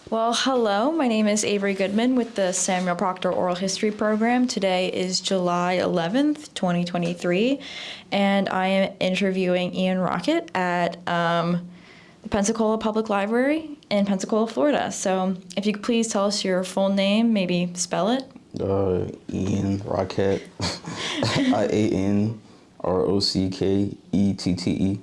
Well, hello, my name is Avery Goodman with the Samuel Proctor Oral History Program. Today is July 11th, 2023, and I am interviewing Ian Rockette at the Pensacola Public Library in Pensacola, Florida. So if you could please tell us your full name, maybe spell it. Ian Rockette, IANROCKETTE.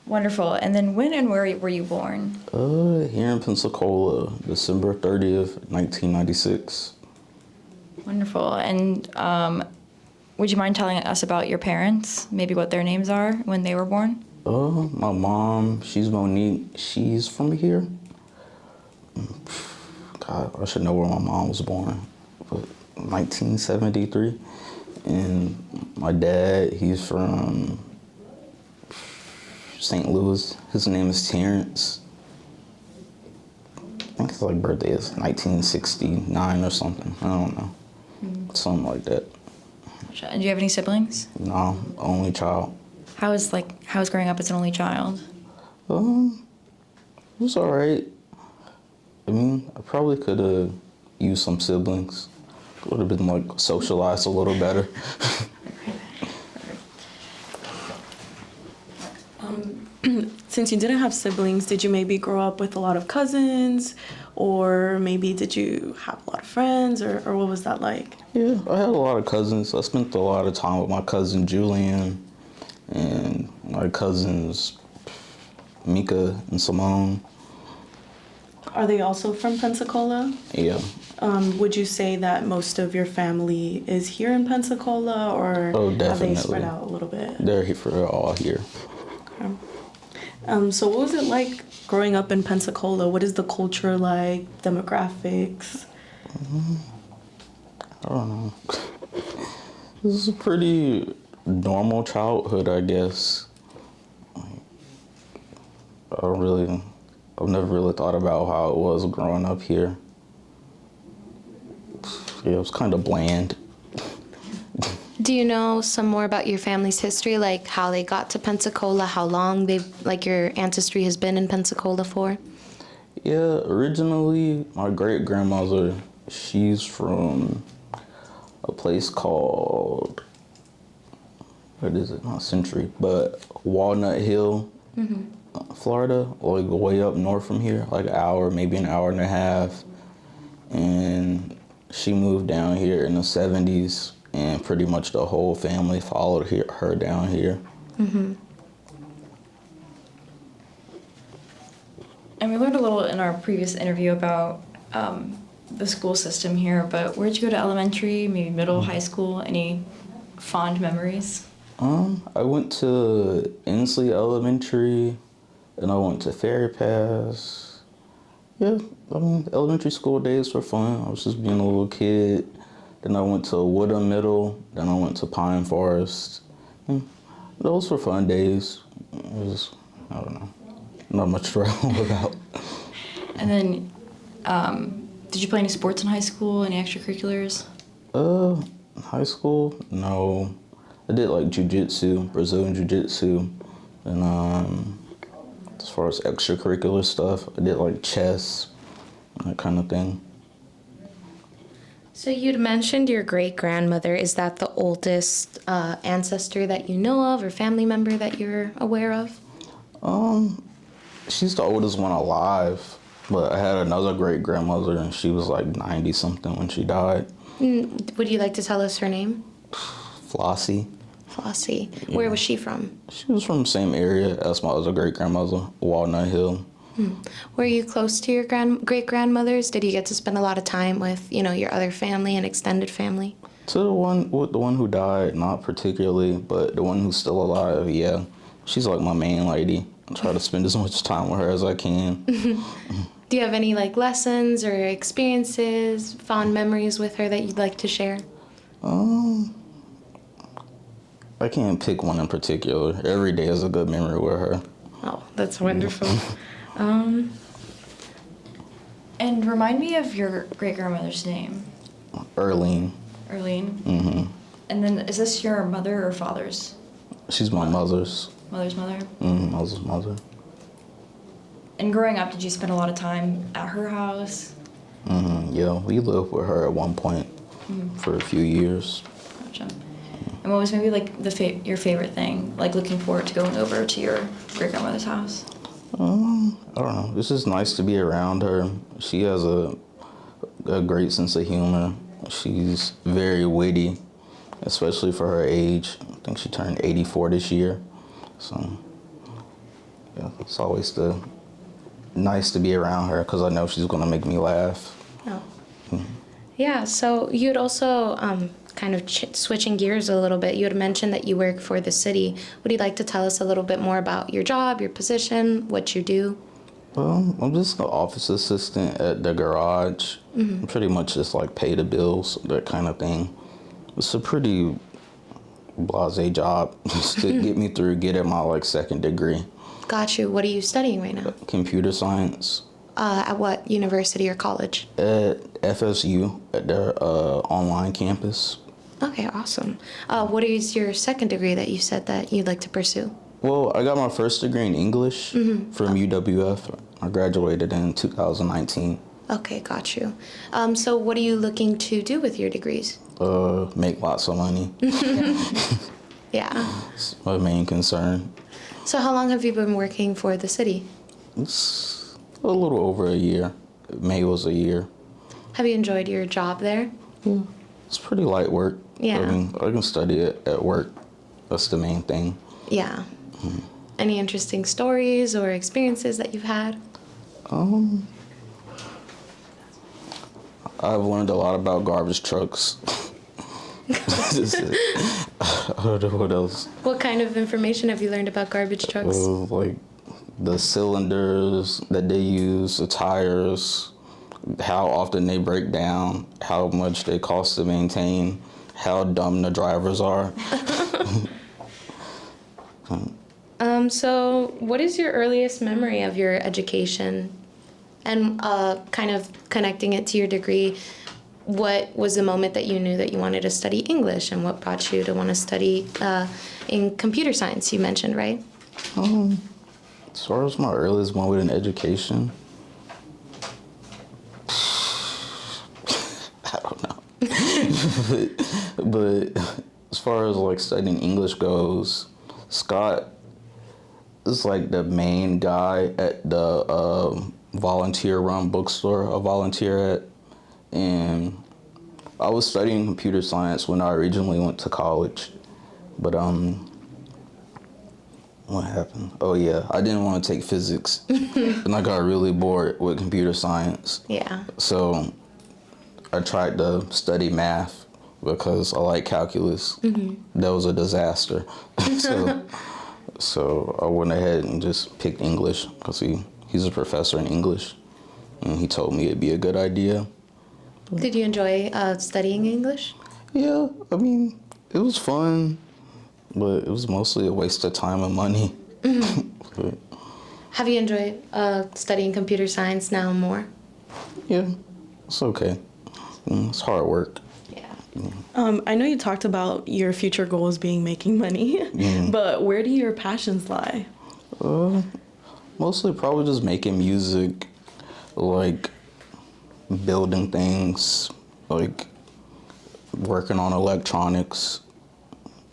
Wonderful. And then when and where were you born? Here in Pensacola, December 30th, 1996. Wonderful. And would you mind telling us about your parents, maybe what their names are when they were born? My mom, she's Monique. She's from here. God, I should know where my mom was born, but 1973. And my dad, he's from St. Louis. His name is Terrence. I think his birthday is 1969 or something. I don't know. Something like that. And do you have any siblings? No, only child. How was growing up as an only child? It was all right. I mean, I probably could have used some siblings. Would have been socialized a little better. Since you didn't have siblings, did you maybe grow up with a lot of cousins, or maybe did you have a lot of friends, or what was that like? Yeah, I had a lot of cousins. I spent a lot of time with my cousin Julian and my cousins Mika and Simone. Are they also from Pensacola? Yeah. Would you say that most of your family is here in Pensacola, or have they spread out a little bit? They're all here. Okay. So what was it like growing up in Pensacola? What is the culture like, demographics? I don't know. This is a pretty normal childhood, I guess. I've never really thought about how it was growing up here. Yeah, it was kind of bland. Do you know some more about your family's history, like how they got to Pensacola, how long your ancestry has been in Pensacola for? Yeah, originally my great-grandmother, she's from a place called, what is it, not Century, but Walnut Hill, Florida, way up north from here, an hour, maybe an hour and a half. And she moved down here in the 70s. And pretty much the whole family followed her down here. And we learned a little in our previous interview about the school system here, but where'd you go to elementary, maybe middle, high school? Any fond memories? I went to Inslee Elementary, and I went to Ferry Pass. Yeah, elementary school days were fun. I was just being a little kid. Then I went to Woodham Middle. Then I went to Pine Forest. Those were fun days. It was, I don't know, not much to write about. And then, did you play any sports in high school? Any extracurriculars? High school? No. I did jiu-jitsu, Brazilian jiu-jitsu. And as far as extracurricular stuff, I did chess, that kind of thing. So you'd mentioned your great-grandmother. Is that the oldest ancestor that you know of or family member that you're aware of? She's the oldest one alive, but I had another great-grandmother, and she was 90-something when she died. Would you like to tell us her name? Flossie. Flossie. Yeah. Where was she from? She was from the same area as my other great-grandmother, Walnut Hill. Were you close to your great-grandmothers? Did you get to spend a lot of time with, your other family and extended family? To the one who died, not particularly, but the one who's still alive, yeah. She's my main lady. I try to spend as much time with her as I can. Do you have any like lessons or experiences, fond memories with her that you'd like to share? I can't pick one in particular. Every day is a good memory with her. Oh, that's wonderful. And remind me of your great-grandmother's name. Erlene. Erlene? Mm-hmm. And then is this your mother or father's? She's my mother's. Mother's mother? Mother's mother. And growing up, did you spend a lot of time at her house? Yeah, we lived with her at one point for a few years. Gotcha. And what was maybe like your favorite thing, like looking forward to going over to your great-grandmother's house? I don't know. It's just nice to be around her. She has a great sense of humor. She's very witty, especially for her age. I think she turned 84 this year. So, yeah, it's always nice to be around her because I know she's going to make me laugh. Oh. Yeah, so you'd also, kind of switching gears a little bit, you had mentioned that you work for the city. Would you like to tell us a little bit more about your job, your position, what you do? Well, I'm just an office assistant at the garage. Pretty much just like pay the bills, that kind of thing. It's a pretty blasé job just to get me through, getting my like second degree. Got you. What are you studying right now? Computer science. At what university or college? At FSU, at their online campus. Okay, awesome. What is your second degree that you said that you'd like to pursue? Well, I got my first degree in English from UWF. I graduated in 2019. Okay, got you. So what are you looking to do with your degrees? Make lots of money. Yeah. It's my main concern. So how long have you been working for the city? It's a little over a year. May was a year. Have you enjoyed your job there? Yeah. It's pretty light work. Yeah. I mean, I can study it at work. That's the main thing. Yeah. Any interesting stories or experiences that you've had? I've learned a lot about garbage trucks. I don't know what else. What kind of information have you learned about garbage trucks? Like the cylinders that they use, the tires, how often they break down, how much they cost to maintain, how dumb the drivers are. So what is your earliest memory of your education? And kind of connecting it to your degree, what was the moment that you knew that you wanted to study English, and what brought you to want to study in computer science, you mentioned, right? As far as my earliest moment in education, I don't know. but as far as like studying English goes, Scott is like the main guy at the volunteer-run bookstore I volunteer at, and I was studying computer science when I originally went to college, but what happened? Oh yeah, I didn't want to take physics, and I got really bored with computer science. Yeah. So I tried to study math because I like calculus. That was a disaster. So I went ahead and just picked English because he's a professor in English, and he told me it'd be a good idea. Did you enjoy studying English? Yeah, I mean, it was fun, but it was mostly a waste of time and money. But, Have you enjoyed studying computer science now more? yeah, it's okay. It's hard work. Yeah. I know you talked about your future goals being making money, but where do your passions lie? Mostly probably just making music, like building things, like working on electronics.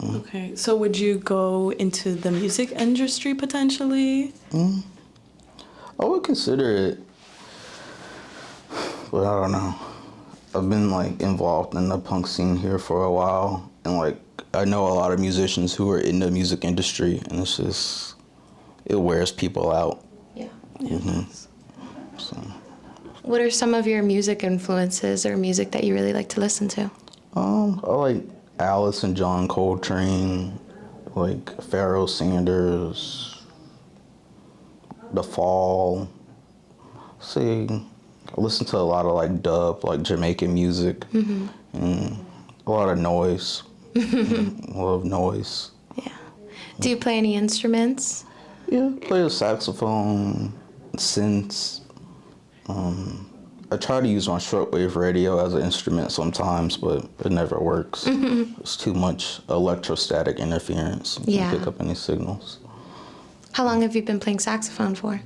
Okay, so would you go into the music industry potentially? I would consider it, but I don't know. I've been like involved in the punk scene here for a while, and like I know a lot of musicians who are in the music industry, and it's just, it wears people out. Yeah. So, What are some of your music influences or music that you really like to listen to? I like Alice and John Coltrane, like Pharoah Sanders, The Fall, say I listen to a lot of like dub, like Jamaican music, and a lot of noise. I love noise. Yeah. Do you play any instruments? Yeah, play the saxophone, synths. I try to use my shortwave radio as an instrument sometimes, but it never works. It's too much electrostatic interference. You Yeah. can't pick up any signals. How long have you been playing saxophone for?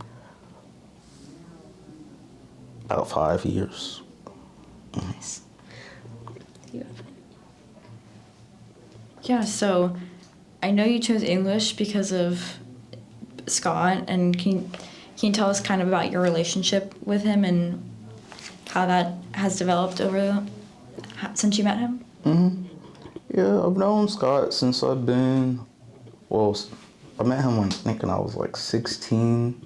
About 5 years. Nice. Yeah, so I know you chose English because of Scott, and can you tell us kind of about your relationship with him and how that has developed since you met him? Yeah, I've known Scott since I met him when I was like 16.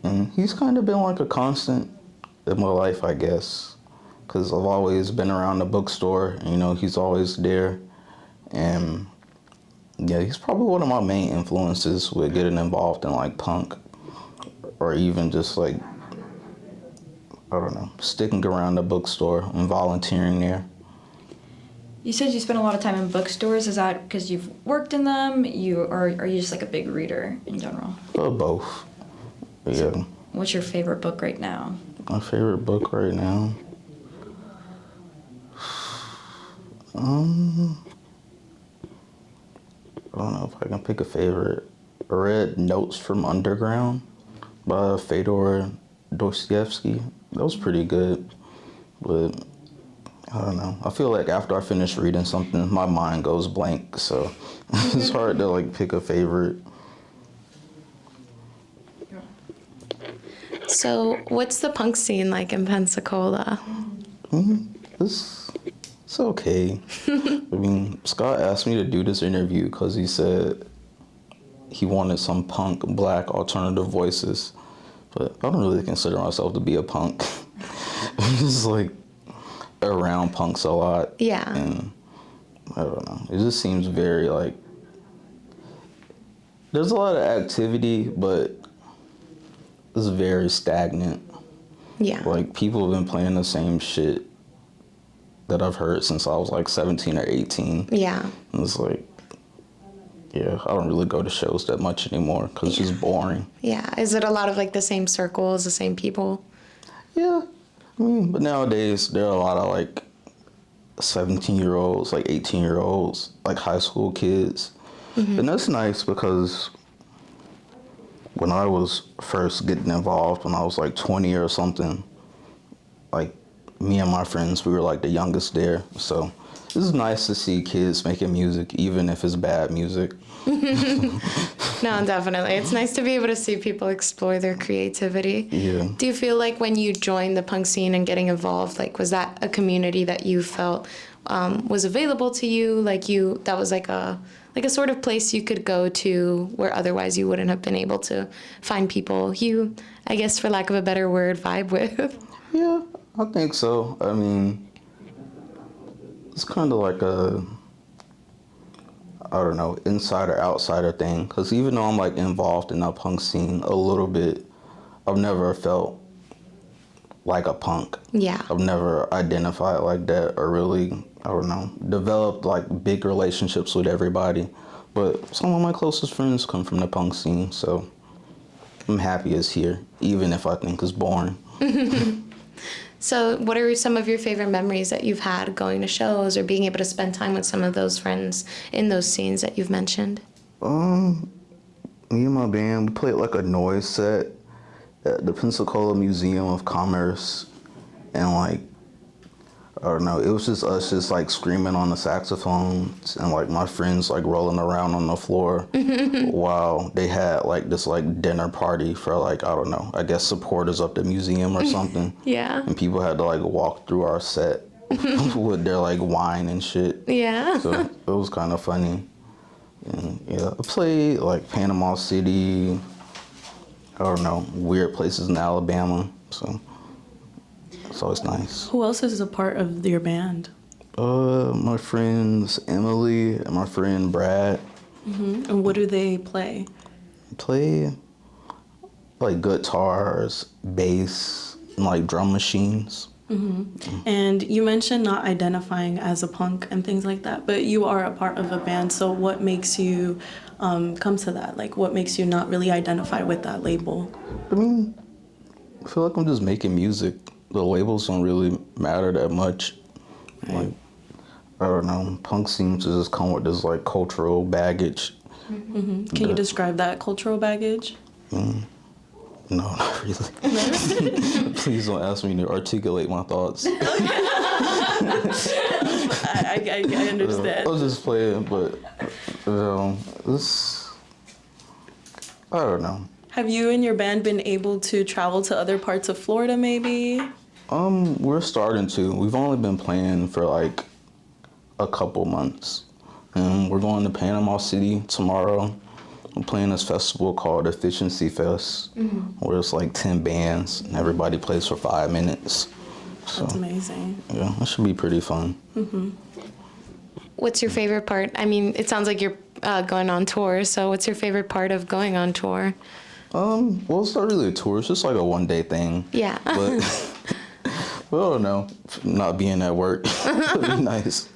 And he's kind of been like a constant in my life, I guess. Because I've always been around the bookstore, and, he's always there. And yeah, he's probably one of my main influences with getting involved in like punk, or even just like, I don't know, sticking around the bookstore and volunteering there. You said you spent a lot of time in bookstores. Is that because you've worked in them, or are you just like a big reader in general? Both. Yeah. What's your favorite book right now? My favorite book right now? I don't know if I can pick a favorite. I read Notes from Underground by Fyodor Dostoevsky. That was pretty good, but I don't know. I feel like after I finish reading something, my mind goes blank, so it's hard to like pick a favorite. So, what's the punk scene like in Pensacola? It's okay. I mean, Scott asked me to do this interview because he said he wanted some punk, black, alternative voices. But I don't really consider myself to be a punk. I'm just like around punks a lot. Yeah. And I don't know. It just seems very like, there's a lot of activity, but it's very stagnant. Yeah. Like, people have been playing the same shit that I've heard since I was like 17 or 18. Yeah. And it's like, yeah, I don't really go to shows that much anymore because it's just boring. Yeah. Is it a lot of like the same circles, the same people? Yeah. I mean, but nowadays there are a lot of like 17-year-olds, like 18-year-olds, like high school kids. And that's nice because when I was first getting involved, when I was like 20 or something, like me and my friends, we were like the youngest there. So this is nice to see kids making music, even if it's bad music. No, definitely. It's nice to be able to see people explore their creativity. Yeah. Do you feel like when you joined the punk scene and getting involved, like, was that a community that you felt was available to you? Like that was like a sort of place you could go to where otherwise you wouldn't have been able to find people you, I guess, for lack of a better word, vibe with? Yeah, I think so. I mean, it's kind of like a, I don't know, insider outsider thing. Because even though I'm like involved in the punk scene a little bit, I've never felt like a punk. Yeah. I've never identified like that or really, I don't know, developed like big relationships with everybody. But some of my closest friends come from the punk scene, so I'm happy it's here, even if I think it's boring. So what are some of your favorite memories that you've had going to shows or being able to spend time with some of those friends in those scenes that you've mentioned? Me and my band, we played like a noise set at the Pensacola Museum of Commerce, and like, I don't know, it was just us just like screaming on the saxophones and like my friends like rolling around on the floor while they had like this like dinner party for like, I don't know, I guess supporters of the museum or something. Yeah. And people had to like walk through our set with their like wine and shit. Yeah. So it was kind of funny. And yeah, I played like Panama City, I don't know, weird places in Alabama, so it's always nice. Who else is a part of your band? My friends Emily and my friend Brad. And what do they play? Play like guitars, bass, and like drum machines. And you mentioned not identifying as a punk and things like that, but you are a part of a band. So what makes you come to that? Like, what makes you not really identify with that label? I mean, I feel like I'm just making music. The labels don't really matter that much. Right. Like, I don't know, punk seems to just come with this like cultural baggage. Can you describe that cultural baggage? No, not really. Please don't ask me to articulate my thoughts. I understand. I'll just play it, but this, I don't know. Have you and your band been able to travel to other parts of Florida maybe? We're starting to. We've only been playing for like a couple months. And we're going to Panama City tomorrow. We're playing this festival called Efficiency Fest, where it's like 10 bands and everybody plays for 5 minutes. So, That's amazing. yeah, that should be pretty fun. What's your favorite part? I mean, it sounds like you're going on tour, so what's your favorite part of going on tour? Well, it's not really a tour. It's just like a one-day thing. Yeah. But, well, I don't know. Not being at work would be nice.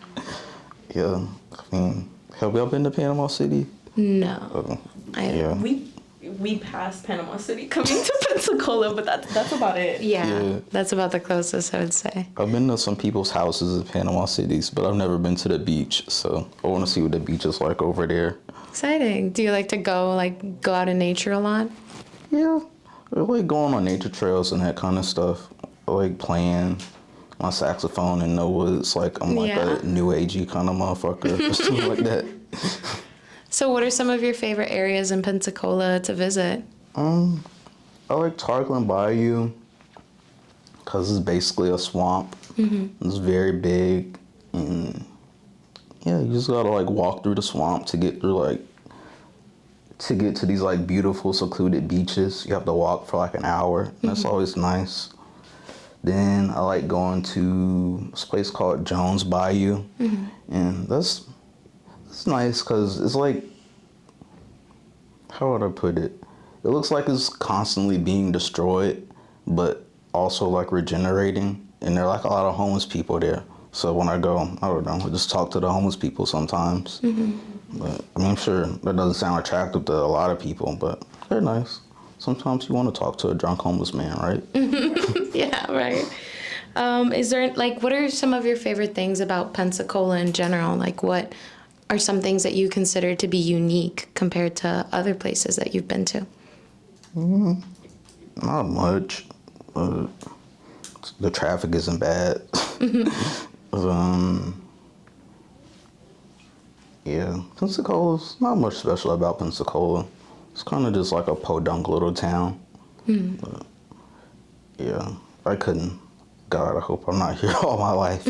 Yeah. I mean, have y'all been to Panama City? No. Yeah. We passed Panama City coming to Pensacola, but that's about it. Yeah, that's about the closest I would say. I've been to some people's houses in Panama Cities, but I've never been to the beach. So I want to see what the beach is like over there. Exciting. Do you like to go out in nature a lot? Yeah. I like going on nature trails and that kind of stuff. I like playing my saxophone in the woods. Like I'm like Yeah. a new agey kind of motherfucker or something like that. So what are some of your favorite areas in Pensacola to visit? I like Tarleton Bayou because it's basically a swamp. It's very big, and yeah, you just gotta like walk through the swamp to get through to get to these like beautiful secluded beaches. You have to walk for like an hour, and that's always nice. Then I like going to this place called Jones Bayou, and that's nice because it's like, how would I put it? It looks like it's constantly being destroyed, but also like regenerating. And there are like a lot of homeless people there. So when I go, I don't know, I just talk to the homeless people sometimes. But I mean, I'm sure that doesn't sound attractive to a lot of people, but they're nice. Sometimes you want to talk to a drunk homeless man, right? Yeah, right. Is there what are some of your favorite things about Pensacola in general? Like what are some things that you consider to be unique compared to other places that you've been to? Not much. The traffic isn't bad. Yeah, Pensacola's not much special about Pensacola. It's kind of just like a podunk little town. But, yeah, God, I hope I'm not here all my life.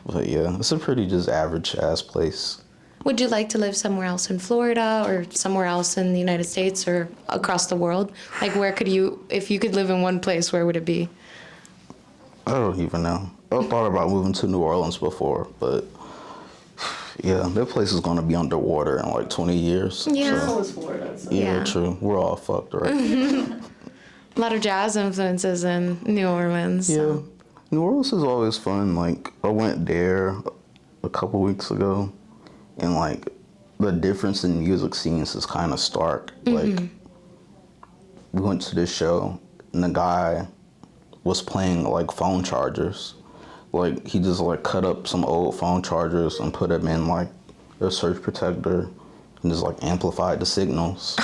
But yeah, it's a pretty just average ass place. Would you like to live somewhere else in Florida or somewhere else in the United States or across the world? Like where could you, if you could live in one place, where would it be? I don't even know. I've thought about moving to New Orleans before, but yeah, that place is going to be underwater in like 20 years. Yeah. So is Florida. So. Yeah, Yeah. true. We're all fucked, right? A lot of jazz influences in New Orleans. Yeah. So. New Orleans is always fun. Like, I went there a couple weeks ago, and like, the difference in music scenes is kind of stark. Like, we went to this show, and the guy was playing like phone chargers. Like, he just like cut up some old phone chargers and put them in like a surge protector and just like amplified the signals.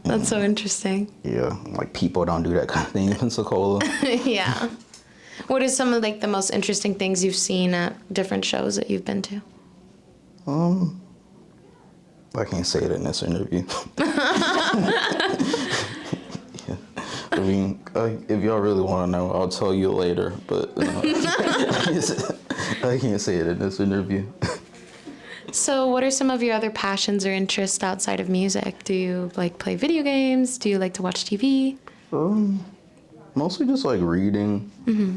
That's so interesting. Yeah, like people don't do that kind of thing in Pensacola. Yeah. What are some of the most interesting things you've seen at different shows that you've been to? I can't say it in this interview. Yeah. I mean, if y'all really want to know, I'll tell you later, but I can't say it in this interview. So what are some of your other passions or interests outside of music? Do you play video games? Do you like to watch TV? Mostly just like reading,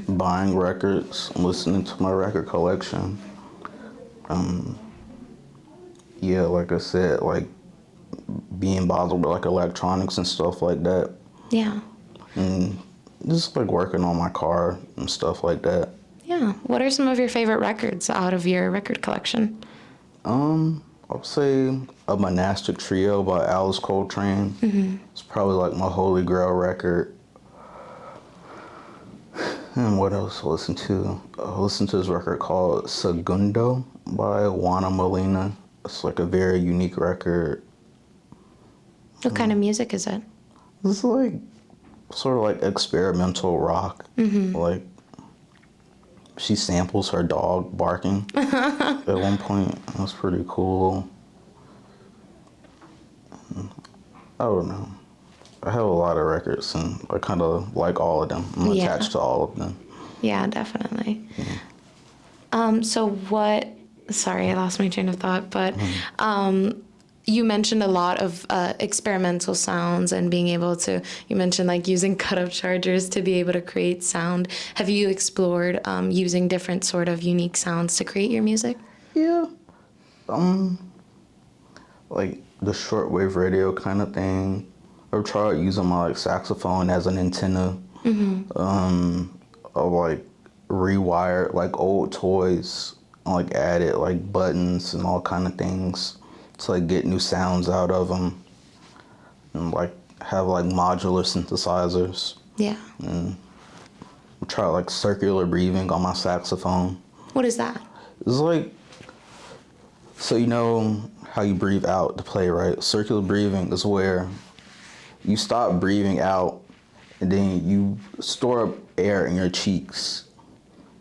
buying records, listening to my record collection. Yeah, like I said, like being bothered with like electronics and stuff like that. Yeah. And just like working on my car and stuff like that. Yeah. What are some of your favorite records out of your record collection? I would say a Monastic Trio by Alice Coltrane. It's probably like my holy grail record. And what else to listen to? I listened to this record called Segundo by Juana Molina. It's like a very unique record. What kind of music is it? It's like sort of like experimental rock. Like she samples her dog barking at one point. That's pretty cool. I don't know. I have a lot of records and I kind of like all of them. I'm Yeah. attached to all of them. Yeah, definitely. So what, sorry, I lost my train of thought, but you mentioned a lot of experimental sounds and being able to, you mentioned like using cut-up chargers to be able to create sound. Have you explored using different sort of unique sounds to create your music? Yeah. Like the shortwave radio kind of thing. I've tried using my like saxophone as an antenna. I've like rewired like old toys, like added like buttons and all kind of things to like get new sounds out of them, and like have like modular synthesizers. Yeah. Try like circular breathing on my saxophone. What is that? It's like, so you know how you breathe out to play, right? Circular breathing is where you stop breathing out and then you store up air in your cheeks.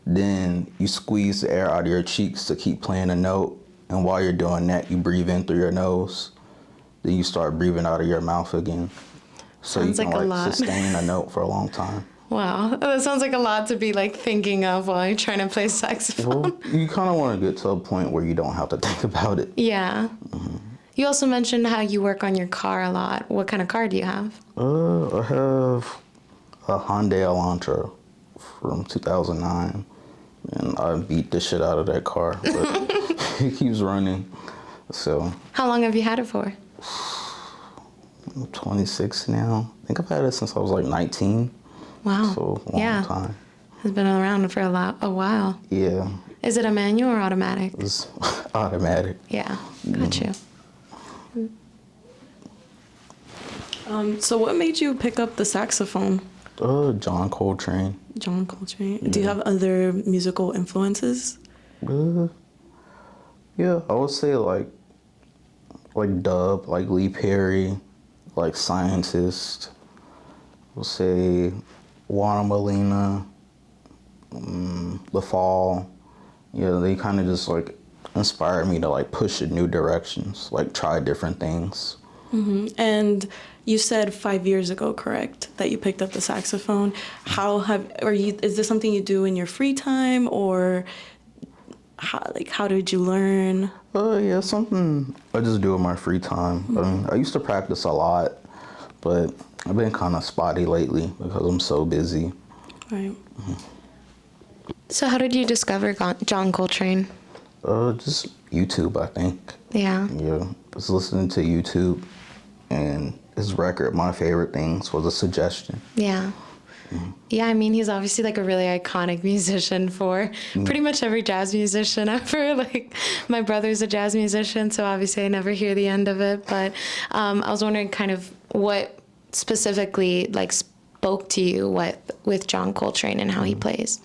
Then you squeeze the air out of your cheeks to keep playing a note. And while you're doing that, you breathe in through your nose. Then you start breathing out of your mouth again. So Sounds you can like a like lot. sustain a note for a long time. Wow, that sounds like a lot to be like thinking of while you're trying to play saxophone. Well, you kind of want to get to a point where you don't have to think about it. Yeah. You also mentioned how you work on your car a lot. What kind of car do you have? I have a Hyundai Elantra from 2009, and I beat the shit out of that car, but it keeps running. So How long have you had it for? I'm 26 now. I think I've had it since I was like 19. Wow. So a long time. It's been around for a while. Yeah, Is it a manual or automatic? it's automatic. Yeah, got you. So what made you pick up the saxophone? John Coltrane. John Coltrane. Do you have other musical influences? Yeah, I would say like dub, like Lee Perry, like Scientist. I would say Juana Molina, The Fall. Yeah, they kind of just like inspired me to like push in new directions, like try different things. And you said 5 years ago, correct, that you picked up the saxophone. Is this something you do in your free time, or how did you learn? Yeah, something I just do in my free time. I mean, I used to practice a lot, but I've been kind of spotty lately because I'm so busy. Right. So how did you discover John Coltrane? Just YouTube, I think. Yeah. Yeah, just listening to YouTube, and his record, My Favorite Things, was a suggestion. Yeah. Yeah, I mean, he's obviously like a really iconic musician for pretty much every jazz musician ever. Like, my brother's a jazz musician, so obviously I never hear the end of it. But I was wondering kind of what specifically like spoke to you with John Coltrane and how he plays.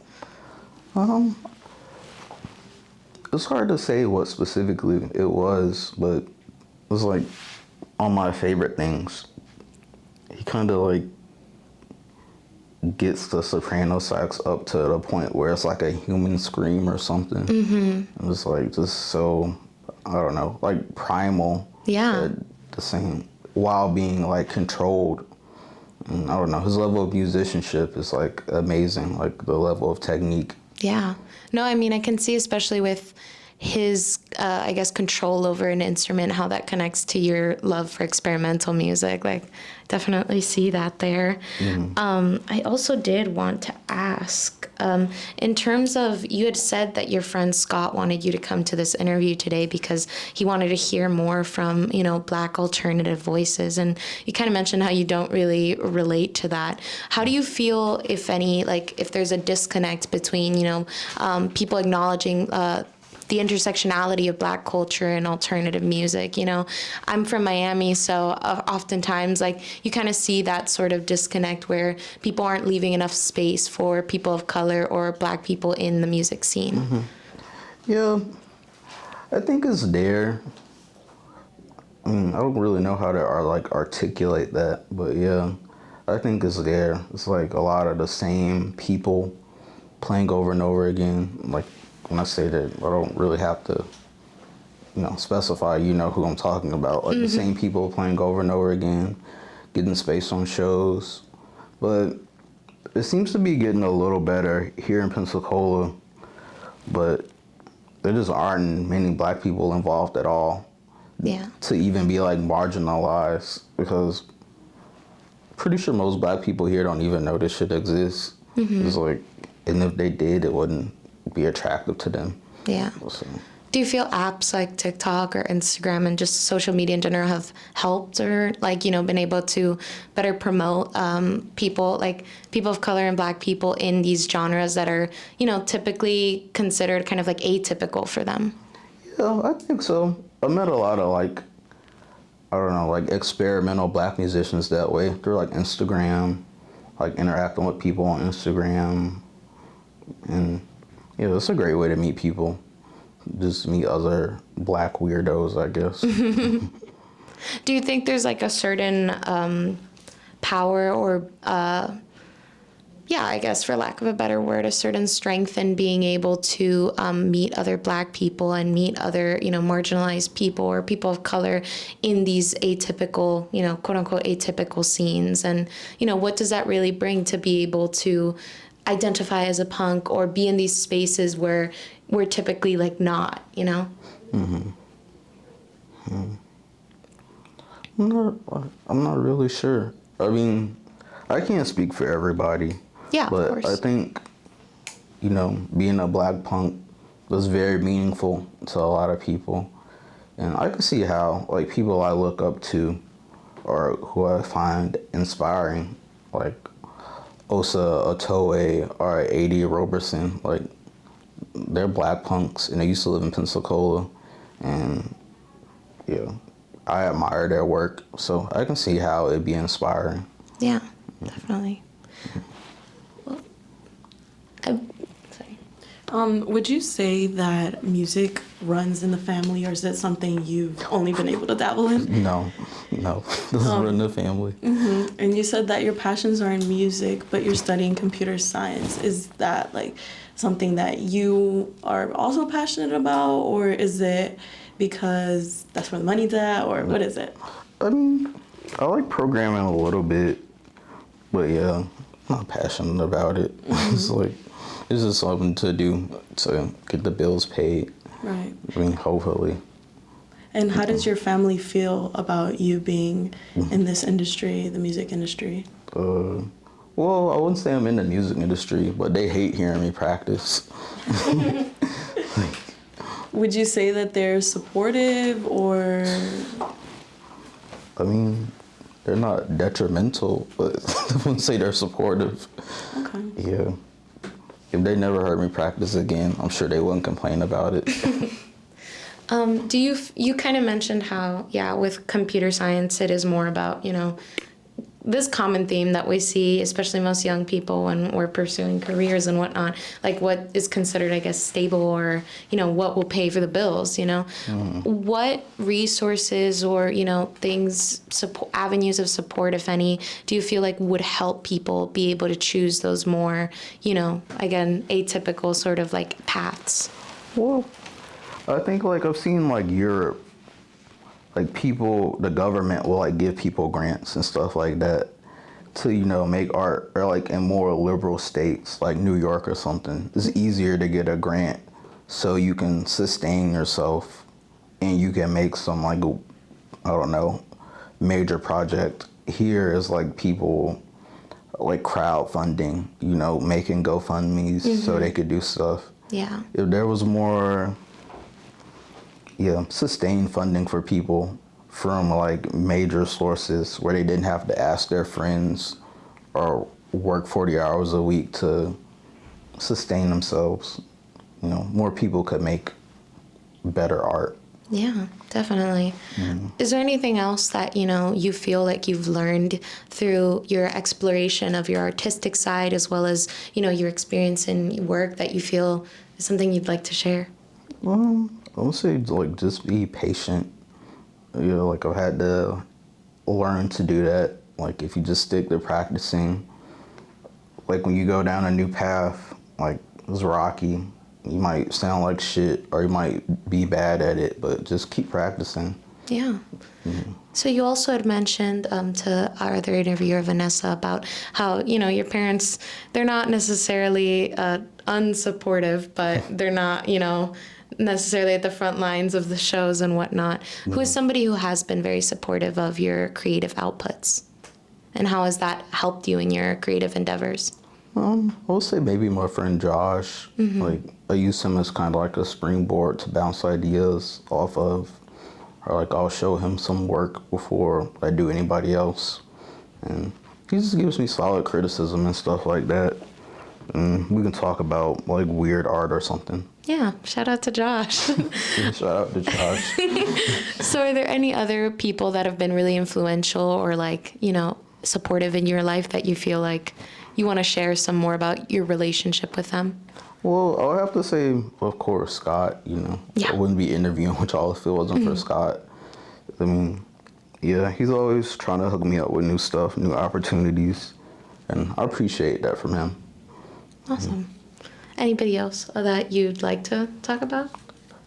It's hard to say what specifically it was, but it was like on My Favorite Things. He kind of like gets the soprano sax up to the point where it's like a human scream or something. Mm-hmm. It's like just so, I don't know, like primal. Yeah. At the same, while being like controlled. And I don't know, his level of musicianship is like amazing, like the level of technique. Yeah. No, I mean, I can see, especially with his, I guess, control over an instrument, how that connects to your love for experimental music. Like, definitely see that there. I also did want to ask, in terms of, you had said that your friend Scott wanted you to come to this interview today because he wanted to hear more from, Black alternative voices. And you kind of mentioned how you don't really relate to that. How do you feel, if any, like if there's a disconnect between, people acknowledging the intersectionality of Black culture and alternative music? I'm from Miami, so oftentimes, like, you kind of see that sort of disconnect where people aren't leaving enough space for people of color or Black people in the music scene. Yeah, I think it's there. I mean, I don't really know how to articulate that, but yeah, I think it's there. It's like a lot of the same people playing over and over again. Like, when I say that, I don't really have to, specify, who I'm talking about. Like, the same people playing over and over again, getting space on shows. But it seems to be getting a little better here in Pensacola, but there just aren't many Black people involved at all. Yeah. To even be, like, marginalized, because pretty sure most Black people here don't even know this shit exists. It's like, and if they did, it wouldn't be attractive to them. Yeah. So. Do you feel apps like TikTok or Instagram and just social media in general have helped or been able to better promote people of color and Black people in these genres that are, typically considered kind of like atypical for them? Yeah, I think so. I met a lot of experimental Black musicians that way through like Instagram, like interacting with people on Instagram. And yeah, it's a great way to meet people. Just meet other Black weirdos, I guess. Do you think there's like a certain power or, I guess for lack of a better word, a certain strength in being able to meet other Black people and meet other, marginalized people or people of color in these atypical, quote unquote, atypical scenes? And, what does that really bring to be able to identify as a punk or be in these spaces where we're typically like not, I'm not really sure. I mean, I can't speak for everybody. Yeah, but of course. I think, being a Black punk was very meaningful to a lot of people. And I can see how, like, people I look up to or who I find inspiring, like Osa Otoe or A.D. Roberson, like, they're Black punks and they used to live in Pensacola. And, I admire their work. So I can see how it'd be inspiring. Yeah, definitely. Well, sorry. Would you say that music runs in the family, or is it something you've only been able to dabble in? No, doesn't run in the family. And you said that your passions are in music, but you're studying computer science. Is that like something that you are also passionate about, or is it because that's where the money's at, or what is it? I mean, I like programming a little bit, but yeah, I'm not passionate about it. It's just something to do to get the bills paid. Right. I mean, hopefully. And how does your family feel about you being in this industry, the music industry? Well, I wouldn't say I'm in the music industry, but they hate hearing me practice. Would you say that they're supportive, or? I mean, they're not detrimental, but I wouldn't say they're supportive. Okay. Yeah. If they never heard me practice again, I'm sure they wouldn't complain about it. You kind of mentioned how, with computer science, it is more about, this common theme that we see, especially most young people when we're pursuing careers and whatnot, like what is considered, I guess, stable or, what will pay for the bills, What resources or, things, avenues of support, if any, do you feel like would help people be able to choose those more, again, atypical sort of like paths? Well, I think like I've seen like Europe, like people, the government will like give people grants and stuff like that to, make art, or like in more liberal states like New York or something. It's easier to get a grant so you can sustain yourself and you can make some, like, I don't know, major project. Here is like people like crowdfunding, you know, making GoFundMes so they could do stuff. Yeah. If there was more, sustained funding for people from like major sources where they didn't have to ask their friends or work 40 hours a week to sustain themselves, you know, more people could make better art. Yeah, definitely. Is there anything else that, you feel like you've learned through your exploration of your artistic side as well as, your experience in work that you feel is something you'd like to share? I would say, like, just be patient. You know, like, I've had to learn to do that. Like, if you just stick to practicing, like, when you go down a new path, like, it's rocky. You might sound like shit or you might be bad at it, but just keep practicing. Yeah. So you also had mentioned to our other interviewer, Vanessa, about how, your parents, they're not necessarily unsupportive, but they're not, necessarily at the front lines of the shows and whatnot. Who is somebody who has been very supportive of your creative outputs? And how has that helped you in your creative endeavors? I would say maybe my friend Josh. Like, I use him as kind of like a springboard to bounce ideas off of. Or like, I'll show him some work before I do anybody else. And he just gives me solid criticism and stuff like that. And we can talk about like weird art or something. Yeah, shout out to Josh. Shout out to Josh. So are there any other people that have been really influential or like, supportive in your life that you feel like you want to share some more about your relationship with them? Well, I would have to say, of course, Scott, Yeah. I wouldn't be interviewing with y'all if it wasn't for Scott. I mean, yeah, he's always trying to hook me up with new stuff, new opportunities, and I appreciate that from him. Awesome. Anybody else that you'd like to talk about?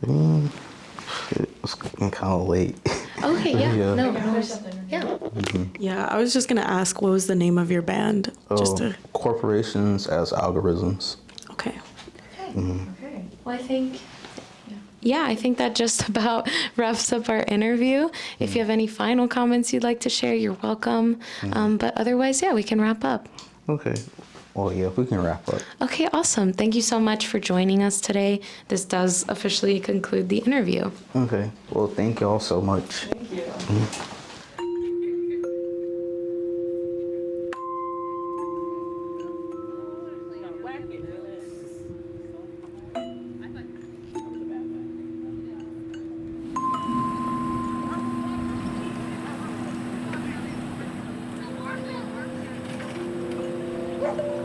It's getting kind of late. Okay, yeah. Yeah. No, of course. Yeah. Yeah, I was just gonna ask, what was the name of your band? Corporations as algorithms. Okay. Okay. Well, I think that just about wraps up our interview. If you have any final comments you'd like to share, you're welcome. But otherwise, we can wrap up. Okay. Well, yeah, we can wrap up. Okay, awesome. Thank you so much for joining us today. This does officially conclude the interview. Okay. Well, thank you all so much. Thank you. Woo!